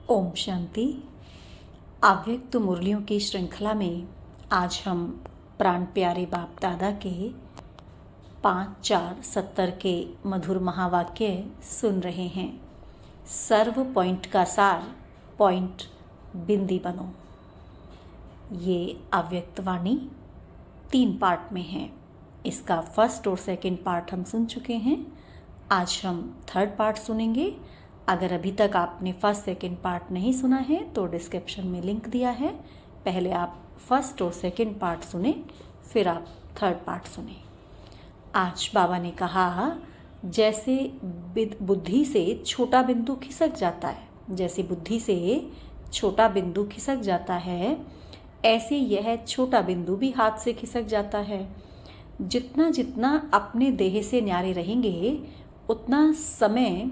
ओम शांति। अव्यक्त मुरलियों की श्रृंखला में आज हम प्राण प्यारे बाप दादा के 5-4-70 के मधुर महावाक्य सुन रहे हैं। सर्व पॉइंट का सार पॉइंट बिंदी बनो। ये अव्यक्त वाणी 3 पार्ट में है। इसका फर्स्ट और सेकंड पार्ट हम सुन चुके हैं। आज हम थर्ड पार्ट सुनेंगे। अगर अभी तक आपने फर्स्ट सेकंड पार्ट नहीं सुना है तो डिस्क्रिप्शन में लिंक दिया है। पहले आप फर्स्ट और सेकंड पार्ट सुने, फिर आप थर्ड पार्ट सुने। आज बाबा ने कहा, जैसे बुद्धि से छोटा बिंदु खिसक जाता है, जैसे बुद्धि से छोटा बिंदु खिसक जाता है, ऐसे यह छोटा बिंदु भी हाथ से खिसक जाता है। जितना जितना अपने देह से न्यारे रहेंगे, उतना समय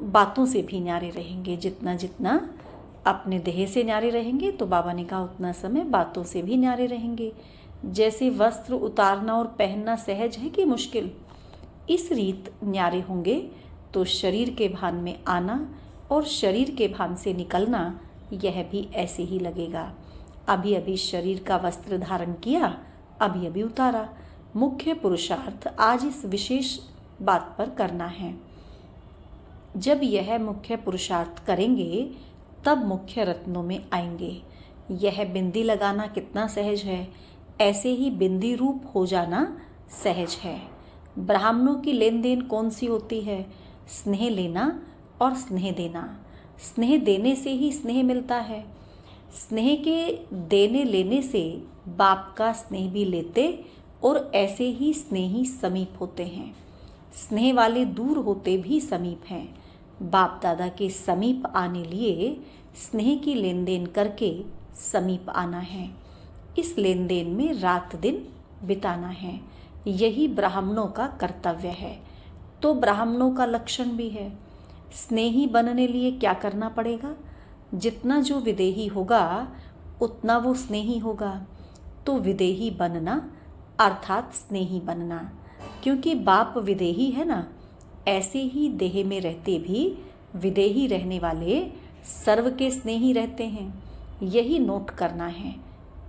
बातों से भी न्यारे रहेंगे। जितना जितना अपने देह से न्यारे रहेंगे, तो बाबा ने कहा उतना समय बातों से भी न्यारे रहेंगे। जैसे वस्त्र उतारना और पहनना सहज है कि मुश्किल, इस रीत न्यारे होंगे तो शरीर के भान में आना और शरीर के भान से निकलना, यह भी ऐसे ही लगेगा। अभी अभी शरीर का वस्त्र धारण किया, अभी अभी उतारा। मुख्य पुरुषार्थ आज इस विशेष बात पर करना है। जब यह मुख्य पुरुषार्थ करेंगे तब मुख्य रत्नों में आएंगे। यह बिंदी लगाना कितना सहज है, ऐसे ही बिंदी रूप हो जाना सहज है। ब्राह्मणों की लेन देन कौन सी होती है? स्नेह लेना और स्नेह देना। स्नेह देने से ही स्नेह मिलता है। स्नेह के देने लेने से बाप का स्नेह भी लेते और ऐसे ही स्नेही समीप होते हैं। स्नेह वाले दूर होते भी समीप हैं। बाप दादा के समीप आने लिए स्नेह की लेन देन करके समीप आना है। इस लेन देन में रात दिन बिताना है। यही ब्राह्मणों का कर्तव्य है। तो ब्राह्मणों का लक्षण भी है। स्नेही बनने लिए क्या करना पड़ेगा? जितना जो विदेही होगा उतना वो स्नेही होगा। तो विदेही बनना अर्थात स्नेही बनना। क्योंकि बाप विदेही है ना, ऐसे ही देह में रहते भी विदेही रहने वाले सर्व के स्नेही रहते हैं। यही नोट करना है,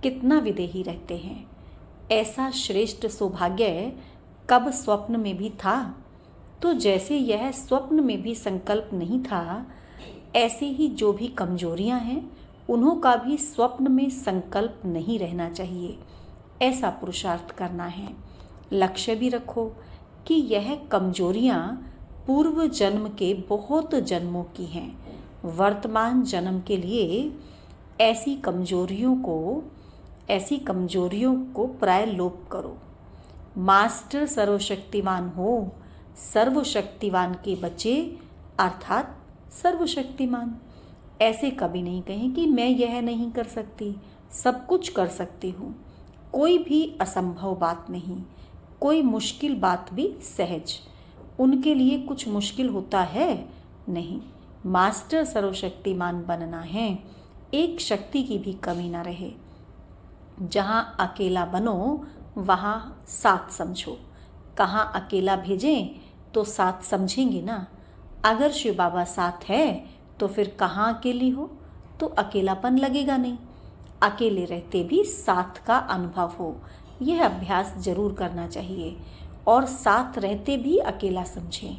कितना विदेही रहते हैं। ऐसा श्रेष्ठ सौभाग्य कब स्वप्न में भी था? तो जैसे यह स्वप्न में भी संकल्प नहीं था, ऐसे ही जो भी कमजोरियां हैं उन्हों का भी स्वप्न में संकल्प नहीं रहना चाहिए। ऐसा पुरुषार्थ करना है। लक्ष्य भी रखो कि यह कमजोरियां पूर्व जन्म के बहुत जन्मों की हैं। वर्तमान जन्म के लिए ऐसी कमजोरियों को प्राय लोप करो। मास्टर सर्वशक्तिवान हो, सर्वशक्तिवान के बच्चे अर्थात सर्वशक्तिमान। ऐसे कभी नहीं कहें कि मैं यह नहीं कर सकती, सब कुछ कर सकती हूँ। कोई भी असंभव बात नहीं, कोई मुश्किल बात भी सहज। उनके लिए कुछ मुश्किल होता है? नहीं। मास्टर सर्वशक्तिमान बनना है। एक शक्ति की भी कमी ना रहे। जहाँ अकेला बनो वहाँ साथ समझो। कहाँ अकेला भेजें तो साथ समझेंगे ना। अगर शिव बाबा साथ है तो फिर कहाँ अकेली हो? तो अकेलापन लगेगा नहीं। अकेले रहते भी साथ का अनुभव हो, यह अभ्यास जरूर करना चाहिए। और साथ रहते भी अकेला समझें,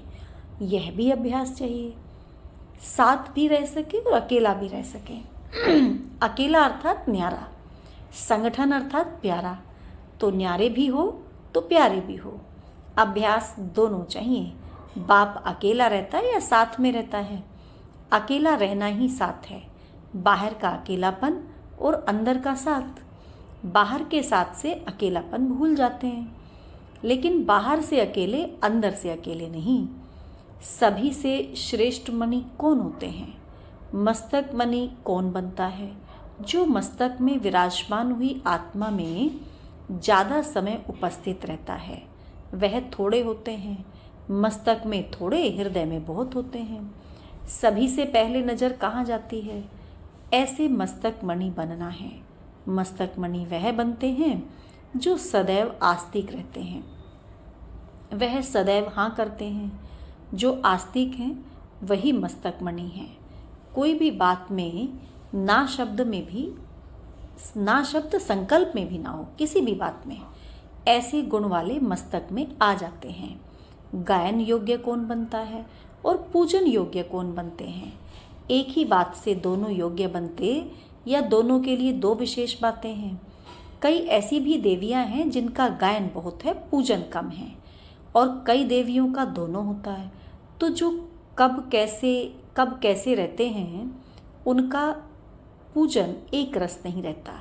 यह भी अभ्यास चाहिए। साथ भी रह सके और अकेला भी रह सके। अकेला अर्थात न्यारा, संगठन अर्थात प्यारा। तो न्यारे भी हो तो प्यारे भी हो। अभ्यास दोनों चाहिए। बाप अकेला रहता है या साथ में रहता है? अकेला रहना ही साथ है। बाहर का अकेलापन और अंदर का साथ। बाहर के साथ से अकेलापन भूल जाते हैं, लेकिन बाहर से अकेले, अंदर से अकेले नहीं। सभी से श्रेष्ठ मणि कौन होते हैं? मस्तक मणि कौन बनता है? जो मस्तक में विराजमान हुई आत्मा में ज़्यादा समय उपस्थित रहता है, वह थोड़े होते हैं। मस्तक में थोड़े, हृदय में बहुत होते हैं। सभी से पहले नज़र कहाँ जाती है? ऐसे मस्तक मणि बनना है। मस्तक मणि वह बनते हैं जो सदैव आस्तिक रहते हैं। वह सदैव हाँ करते हैं। जो आस्तिक हैं वही मस्तक मणि है। कोई भी बात में ना शब्द में भी, ना शब्द संकल्प में भी ना हो, किसी भी बात में ऐसे गुण वाले मस्तक में आ जाते हैं। गायन योग्य कौन बनता है और पूजन योग्य कौन बनते हैं? एक ही बात से दोनों योग्य बनते या दोनों के लिए दो विशेष बातें हैं? कई ऐसी भी देवियां हैं जिनका गायन बहुत है, पूजन कम है, और कई देवियों का दोनों होता है। तो जो कब कैसे रहते हैं उनका पूजन एक रस नहीं रहता,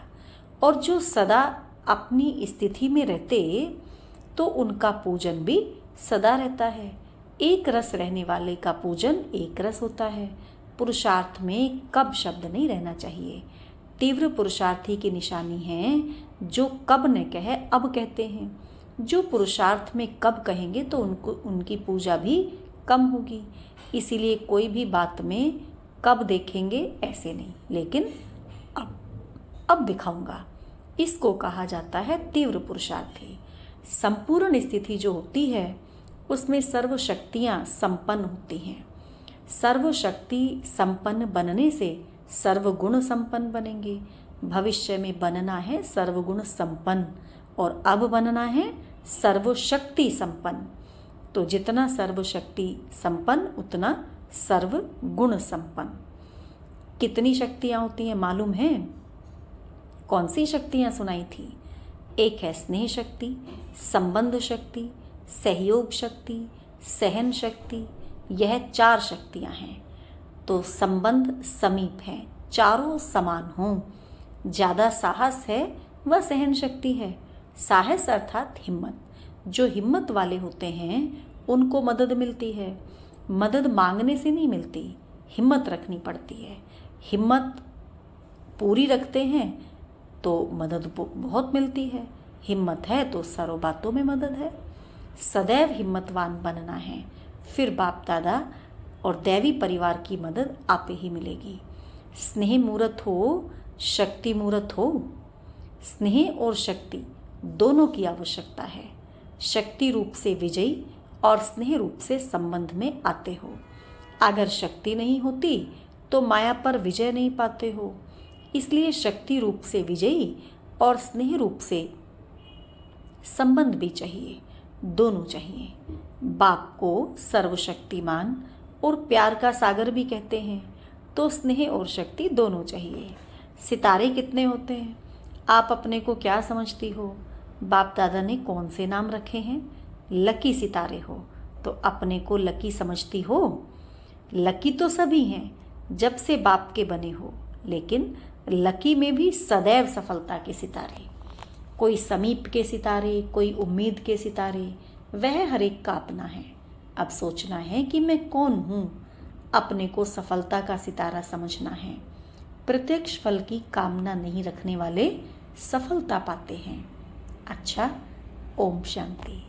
और जो सदा अपनी स्थिति में रहते तो उनका पूजन भी सदा रहता है। एक रस रहने वाले का पूजन एक रस होता है। पुरुषार्थ में कब शब्द नहीं रहना चाहिए। तीव्र पुरुषार्थी की निशानी है जो कब न कहे अब कहते हैं। जो पुरुषार्थ में कब कहेंगे तो उनकी पूजा भी कम होगी। इसीलिए कोई भी बात में कब देखेंगे ऐसे नहीं, लेकिन अब दिखाऊंगा, इसको कहा जाता है तीव्र पुरुषार्थी। संपूर्ण स्थिति जो होती है उसमें सर्व शक्तियाँ संपन्न होती हैं। सर्वशक्ति संपन्न बनने से सर्वगुण संपन्न बनेंगे। भविष्य में बनना है सर्वगुण संपन्न, और अब बनना है सर्वशक्ति संपन्न। तो जितना सर्वशक्ति संपन्न उतना सर्वगुण संपन्न। कितनी शक्तियाँ होती हैं मालूम है? कौन सी शक्तियाँ सुनाई थी? एक है स्नेह शक्ति, संबंध शक्ति, सहयोग शक्ति, सहन शक्ति। यह 4 शक्तियाँ हैं। तो संबंध समीप है, चारों समान हों। ज़्यादा साहस है वह सहन शक्ति है। साहस अर्थात हिम्मत। जो हिम्मत वाले होते हैं उनको मदद मिलती है। मदद मांगने से नहीं मिलती, हिम्मत रखनी पड़ती है। हिम्मत पूरी रखते हैं तो मदद बहुत मिलती है। हिम्मत है तो सारों बातों में मदद है। सदैव हिम्मतवान बनना है, फिर बाप दादा और दैवी परिवार की मदद आपे ही मिलेगी। स्नेह मूर्त हो, शक्ति मूर्त हो। स्नेह और शक्ति दोनों की आवश्यकता है। शक्ति रूप से विजयी और स्नेह रूप से संबंध में आते हो। अगर शक्ति नहीं होती तो माया पर विजय नहीं पाते हो। इसलिए शक्ति रूप से विजयी और स्नेह रूप से संबंध भी चाहिए, दोनों चाहिए। बाप को सर्वशक्तिमान और प्यार का सागर भी कहते हैं, तो स्नेह और शक्ति दोनों चाहिए। सितारे कितने होते हैं? आप अपने को क्या समझती हो? बाप दादा ने कौन से नाम रखे हैं? लकी सितारे हो, तो अपने को लकी समझती हो? लकी तो सभी हैं जब से बाप के बने हो, लेकिन लकी में भी सदैव सफलता के सितारे। कोई समीप के सितारे, कोई उम्मीद के सितारे, वह हर एक का अपना है। अब सोचना है कि मैं कौन हूँ। अपने को सफलता का सितारा समझना है। प्रत्यक्ष फल की कामना नहीं रखने वाले सफलता पाते हैं। अच्छा, ओम शांति।